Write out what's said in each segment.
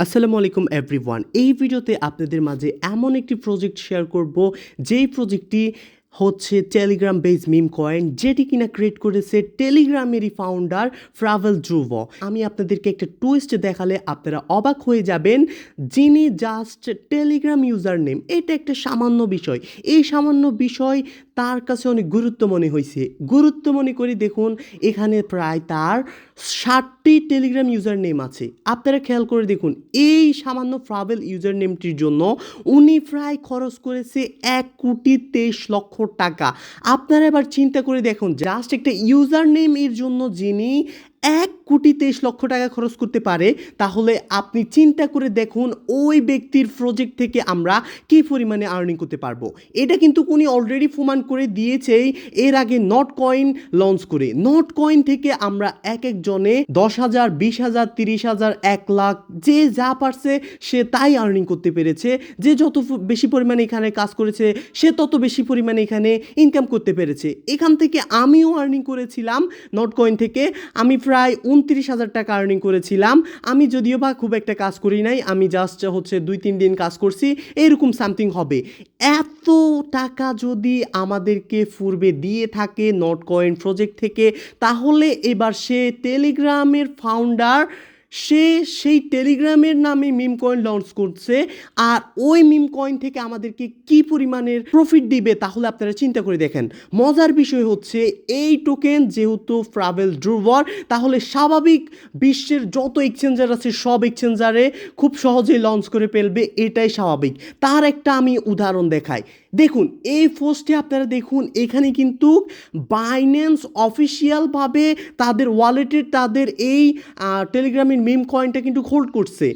আসসালামু আলাইকুম এভরিওয়ান। এই ভিডিওতে আপনাদের মাঝে এমন একটি প্রজেক্ট শেয়ার করব, যেই প্রজেক্টটি হচ্ছে টেলিগ্রাম বেস মিম কয়েন, যেটি কিনা ক্রিয়েট করেছে টেলিগ্রামেরই ফাউন্ডার ফ্রাভেল ধ্রুব। আমি আপনাদেরকে একটা টুইস্ট দেখালে আপনারা অবাক হয়ে যাবেন, যিনি জাস্ট টেলিগ্রাম ইউজার নেম, এটা একটা সামান্য বিষয়। এই সামান্য বিষয় তার কাছে অনেক গুরুত্ব মনে হয়েছে। গুরুত্ব মনে করে দেখুন, এখানে প্রায় তার 60টি টেলিগ্রাম ইউজার নেম আছে। আপনারা খেয়াল করে দেখুন, এই সামান্য ফ্রাভেল ইউজার নেমটির জন্য উনি প্রায় খরচ করেছে 1,23,00,000 টাকা। আপনারা এবার চিন্তা করে দেখুন, জাস্ট একটা ইউজার নেম এর জন্য যিনি 1,23,00,000 টাকা খরচ করতে পারে, তাহলে আপনি চিন্তা করে দেখুন ওই ব্যক্তির প্রজেক্ট থেকে আমরা কী পরিমাণে আর্নিং করতে পারবো। এটা কিন্তু উনি অলরেডি প্রমাণ করে দিয়েছেই এর আগে নট কয়েন লঞ্চ করে। নট কয়েন থেকে আমরা এক একজনে 10,000, 20,000, 30,000, 1,00,000 যে যা পারছে সে তাই আর্নিং করতে পেরেছে। যে যত বেশি পরিমাণে এখানে কাজ করেছে সে তত বেশি পরিমাণে এখানে ইনকাম করতে পেরেছে। এখান থেকে আমিও আর্নিং করেছিলাম নট কয়েন থেকে। আমি প্রায় 29,000 টাকা আর্নিং করেছিলাম। আমি যদিও বা খুব একটা কাজ করি নাই, আমি জাস্ট হচ্ছে 2-3 দিন কাজ করছি, এরকম সামথিং হবে। এত টাকা যদি আমাদেরকে পূর্বে দিয়ে থাকে নট কয়েন প্রজেক্ট থেকে, তাহলে এবার সে টেলিগ্রামের ফাউন্ডার, সে সেই টেলিগ্রামের নামে মিম কয়েন লঞ্চ করছে, আর ওই মিম কয়েন থেকে আমাদেরকে কি পরিমাণের প্রফিট দিবে তাহলে আপনারা চিন্তা করে দেখেন। মজার বিষয় হচ্ছে, এই টোকেন যেহেতু ফ্রাভেল ধ্রুবর, তাহলে স্বাভাবিক বিশ্বের যত এক্সচেঞ্জার আছে সব এক্সচেঞ্জারে খুব সহজেই লঞ্চ করে ফেলবে, এটাই স্বাভাবিক। তার একটা আমি উদাহরণ দেখাই। দেখুন এই পোস্টে আপনারা দেখুন, এখানে কিন্তু বাইন্যান্স অফিসিয়ালভাবে তাদের ওয়ালেটে তাদের এই টেলিগ্রামের মিম কয়েনটা কিন্তু হোল্ড করছে।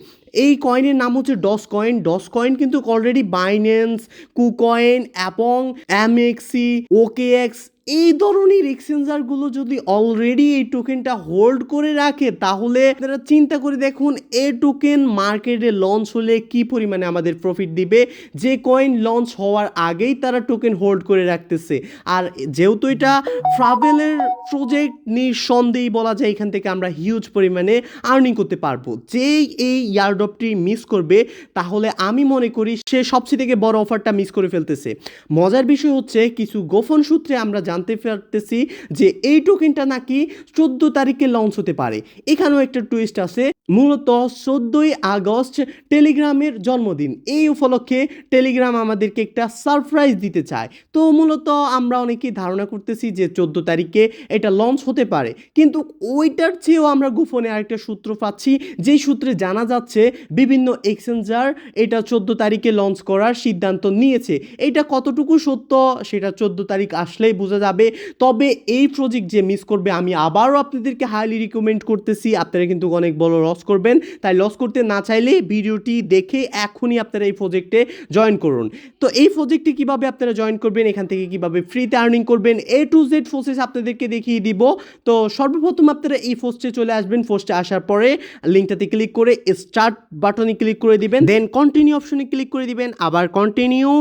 এই কয়েনের নাম হচ্ছে ডস কয়েন। ডস কয়েন কিন্তু অলরেডি বাইন্যান্স, কুকয়েন এবং এমএক্সি, ওকেএক্স এই ধরনের এক্সচেঞ্জারগুলো যদি অলরেডি এই টোকেনটা হোল্ড করে রাখে, তাহলে আপনারা চিন্তা করে দেখুন এই টোকেন মার্কেটে লঞ্চ হলে কি পরিমাণে আমাদের প্রফিট দিবে। যে কয়েন লঞ্চ হওয়ার আগেই তারা টোকেন হোল্ড করে রাখতেছে। আর যেহেতু এটা ফ্রাভেলের প্রজেক্ট, নিঃসন্দেহেই বলা যায় এখান থেকে আমরা হিউজ পরিমাণে আর্নিং করতে পারবো। যেই এই ইয়ারড্রপটি মিস করবে, তাহলে আমি মনে করি সে সবচেয়ে থেকে বড় অফারটা মিস করে ফেলতেছে। মজার বিষয় হচ্ছে, কিছু গোপন সূত্রে আমরা জানতে পারতেছি যে এই টোকেনটা নাকি 14 তারিখে লঞ্চ হতে পারে। এখানেও একটা টুইস্ট আছে। মূলত 14ই আগস্ট টেলিগ্রামের জন্মদিন। এই উপলক্ষে টেলিগ্রাম আমাদেরকে একটা সারপ্রাইজ দিতে চায়। তো মূলত আমরা অনেকেই ধারণা করতেছি যে 14 তারিখে এটা লঞ্চ হতে পারে, কিন্তু ওইটার চেয়েও আমরা গোপনে আরেকটা সূত্র পাচ্ছি, যেই সূত্রে জানা যাচ্ছে বিভিন্ন এক্সচেঞ্জার এটা 14 তারিখে লঞ্চ করার সিদ্ধান্ত নিয়েছে। এটা কতটুকু সত্য সেটা 14 তারিখ আসলেই বোঝা যাবে। তবে এই প্রজেক্ট যে মিস করবে, আমি আবারও আপনাদেরকে হাইলি রিকমেন্ড করতেছি, আপনারা কিন্তু অনেক বড় লস করবেন। তাই লস করতে না চাইলে ভিডিওটি দেখে এখনই আপনারা এই প্রজেক্টে জয়েন করুন। তো এই প্রজেক্টে কিভাবে আপনারা জয়েন করবেন, এখান থেকে কিভাবে ফ্রিতে আর্নিং করবেন, A to Z প্রসেস আপনাদেরকে দেখিয়ে দিব। তো সর্বপ্রথম আপনারা এই পোস্টে চলে আসবেন। পোস্টে আসার পরে লিঙ্কটাতে ক্লিক করে স্টার্ট বাটনে ক্লিক করে দিবেন, দেন কন্টিনিউ অপশনে ক্লিক করে দিবেন, আবার কন্টিনিউ,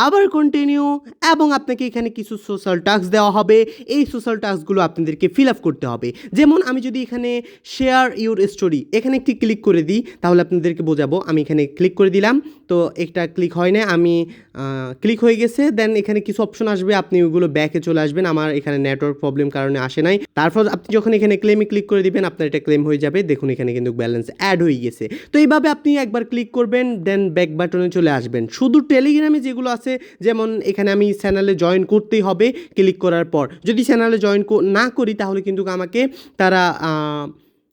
আবার কন্টিনিউ, এবং আপনাকে এখানে কিছু সোশ্যাল টাস্ক দেওয়া হবে। এই সোশ্যাল টাস্কগুলো আপনাদেরকে ফিল আপ করতে হবে। যেমন আমি যদি এখানে শেয়ার ইউর স্টোরি এখানে একটি ক্লিক করে দিই, তাহলে আপনাদেরকে বোঝাবো। আমি এখানে ক্লিক করে দিলাম, তো একটা ক্লিক হয় না, আমি ক্লিক হয়ে গেছে। দেন এখানে কিছু অপশন আসবে, আপনি ওইগুলো ব্যাকে চলে আসবেন। আমার এখানে নেটওয়ার্ক প্রবলেম কারণে আসে নাই। তারপর আপনি যখন এখানে ক্লেমে ক্লিক করে দিবেন, আপনার এটা ক্লেম হয়ে যাবে। দেখুন এখানে কিন্তু ব্যালেন্স অ্যাড হয়ে গেছে। তো এইভাবে আপনি একবার ক্লিক করবেন, দেন ব্যাক বাটনে চলে আসবেন। শুধু টেলিগ্রামে যেগুলো আছে, যেমন এখানে আমি চ্যানেলে জয়েন করতেই হবে ক্লিক করার পর। যদি চ্যানেলে জয়েন না করি, তাহলে কিন্তু আমাকে তারা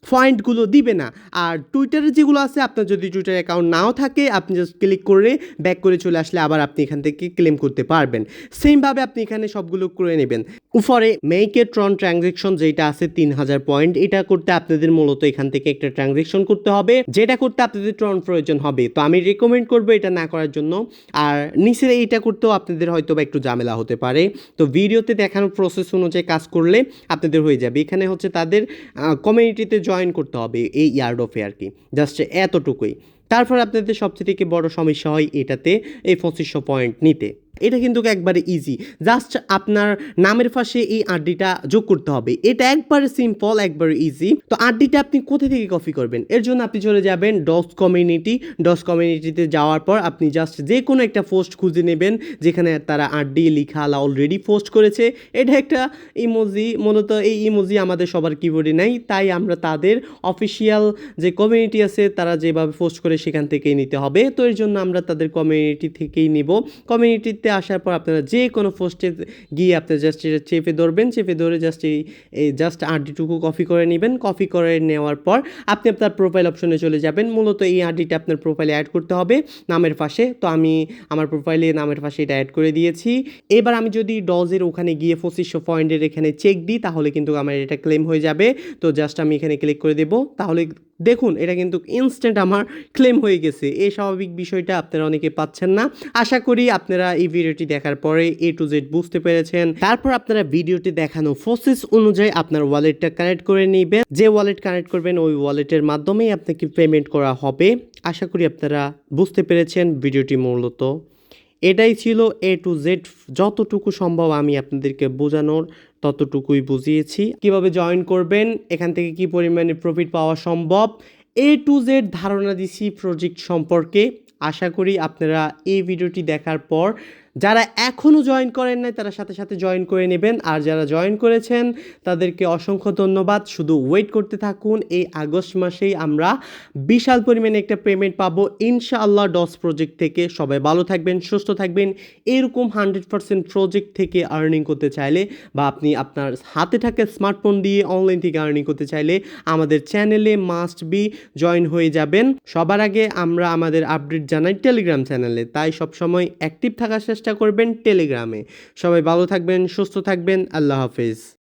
পয়েন্টগুলো দিবে না। আর টুইটারে যেগুলো আছে, আপনার যদি টুইটার অ্যাকাউন্ট নাও থাকে, আপনি জাস্ট ক্লিক করে ব্যাক করে চলে আসলে আবার আপনি এখান থেকে ক্লেম করতে পারবেন। সেমভাবে আপনি এখানে সবগুলো করে নেবেন। উপরে মেক এ ট্রন ট্রানজ্যাকশন যেটা আছে 3000 পয়েন্ট, এটা করতে আপনাদের মূলত এখান থেকে একটা ট্রানজ্যাকশন করতে হবে, যেটা করতে আপনাদের ট্রন প্রয়োজন হবে। তো আমি রেকমেন্ড করবো এটা না করার জন্য। আর নিচে এইটা করতেও আপনাদের হয়তো বা একটু ঝামেলা হতে পারে। তো ভিডিওতে দেখানো প্রসেস অনুযায়ী কাজ করলে আপনাদের হয়ে যাবে। এখানে হচ্ছে তাদের কমিউনিটিতে জয়েন করতে হবে এই ইয়ারড্রপে আর কি, জাস্ট এতটুকুই। তারপর আপনাদের সবচেয়ে থেকে বড় সমস্যা হয় এটাতে এই 2500 পয়েন্ট নিতে। এটা কিন্তু একবারে ইজি, জাস্ট আপনার নামের পাশে এই আরডিটা যোগ করতে হবে। এটা একবারে সিম্পল, একবারে ইজি। তো আরডিটা আপনি কোথা থেকে কপি করবেন? এর জন্য আপনি চলে যাবেন ডস কমিউনিটিতে যাওয়ার পর আপনি জাস্ট যে কোনো একটা পোস্ট খুঁজে নেবেন যেখানে তারা আরডি লিখা অলরেডি পোস্ট করেছে। এটা একটা ইমোজি, মূলত এই ইমোজি আমাদের সবার কিবোর্ডে নাই, তাই আমরা তাদের অফিসিয়াল যে কমিউনিটি আছে তারা যেভাবে পোস্ট করে সেখান থেকেই নিতে হবে। তো এর জন্য আমরা তাদের কমিউনিটি থেকেই নিব। কমিউনিটিতে আসার পর আপনারা যে কোনো পোস্টে গিয়ে আপনারা জাস্ট এটা চেপে ধরবেন, চেপে ধরে জাস্ট এই জাস্ট আরডিটুকু কপি করে নেবেন। কপি করে নেওয়ার পর আপনি আপনার প্রোফাইল অপশনে চলে যাবেন। মূলত এই আরডিটা আপনার প্রোফাইলে অ্যাড করতে হবে নামের পাশে। তো আমি আমার প্রোফাইলে নামের পাশে এটা অ্যাড করে দিয়েছি। এবার আমি যদি ডজের ওখানে গিয়ে 2500 পয়েন্টের এখানে চেক দিই তাহলে কিন্তু আমার এটা ক্লেম হয়ে যাবে। তো জাস্ট আমি এখানে ক্লিক করে দেব, তাহলে দেখুন এটা কিন্তু ইনস্ট্যান্ট আমার ক্লেম হয়ে গেছে। এই স্বাভাবিক বিষয়টা আপনারা অনেকে পাচ্ছেন না। আশা করি আপনারা এই ভিডিওটি দেখার পরে A to Z বুঝতে পেরেছেন। তারপর আপনারা ভিডিওটি দেখানো প্রসেস অনুযায়ী আপনার ওয়ালেটটা কানেক্ট করে নেবেন। যে ওয়ালেট কানেক্ট করবেন ওই ওয়ালেটের মাধ্যমেই আপনাকে পেমেন্ট করা হবে। আশা করি আপনারা বুঝতে পেরেছেন ভিডিওটি। মূলত এটাই ছিল A to Z, যতটুকু সম্ভব আমি আপনাদেরকে বোঝানোর ততটুকুই বুঝিয়েছি। কিভাবে জয়েন করবেন, এখান থেকে কি পরিমাণে প্রফিট পাওয়া সম্ভব, A to Z ধারণা দিছি প্রজেক্ট সম্পর্কে। আশা করি আপনারা এই ভিডিওটি দেখার পর যারা এখনও জয়েন করেন নাই তারা সাথে সাথে জয়েন করে নেবেন, আর যারা জয়েন করেছেন তাদেরকে অসংখ্য ধন্যবাদ। শুধু ওয়েট করতে থাকুন, এই আগস্ট মাসেই আমরা বিশাল পরিমাণে একটা পেমেন্ট পাবো ইনশাআল্লাহ ডস প্রজেক্ট থেকে। সবাই ভালো থাকবেন, সুস্থ থাকবেন। এরকম 100% প্রজেক্ট থেকে আর্নিং করতে চাইলে বা আপনি আপনার হাতে থাকা স্মার্টফোন দিয়ে অনলাইন থেকে আর্নিং করতে চাইলে আমাদের চ্যানেলে মাস্ট বি জয়েন হয়ে যাবেন। সবার আগে আমরা আমাদের আপডেট জানাই টেলিগ্রাম চ্যানেলে, তাই সবসময় অ্যাক্টিভ থাকার চেষ্টা করবেন টেলিগ্রামে। সবাই ভালো থাকবেন, সুস্থ থাকবেন। আল্লাহ হাফেজ।